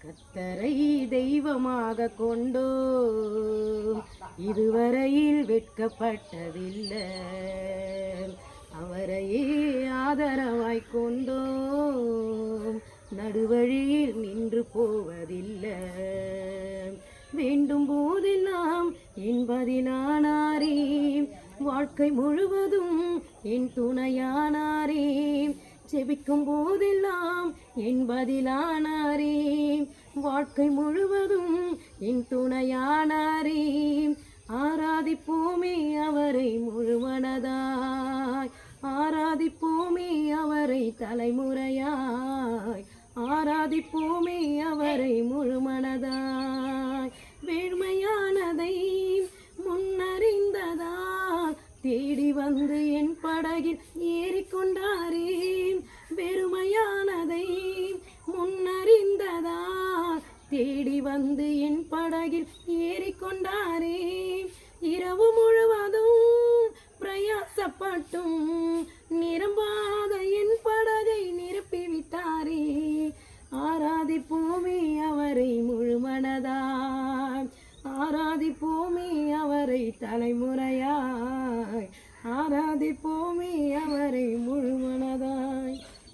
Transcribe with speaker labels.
Speaker 1: கர்த்தரை தெய்வமாக கொண்டோம், இதுவரையில் வெட்கப்பட்டதில்லை. அவரையே ஆதரவாய் கொண்டோம், நடுவழியில் நின்று போவதில்லை. வேண்டும் போதெல்லாம் என்பதிலானாரே, வாழ்க்கை முழுவதும் என் துணையானாரே. ஜெபிக்கும் போதெல்லாம் என்பதிலானாரே, வாழ்க்கை முழுவதும் என் துணையானாரே. ஆராதிப்போமே அவரை முழுமனதாய், ஆராதிப்போமே அவரை தலைமுறையாய், ஆராதிப்போமே அவரை முழுமனதாய். வேழ்மையானதை முன்னறிந்ததா தேடி வந்து என் படகில் ஏறிக்கொண்டாரே. வெறுமையானதை முன்னறிந்ததா தேடி வந்து என் படகில் ஏறிக்கொண்டாரே. இரவு முழுவதும் பிரயாசப்பட்டும் நிரம்பாத என் படகை நிரப்பிவிட்டாரே. ஆராதிப்போமே அவரை முழுமனதாய், ஆராதிப்போமே அவரை தலைமுறையாய், ஆராதிப்போமே அவரை முழுமனதாய்.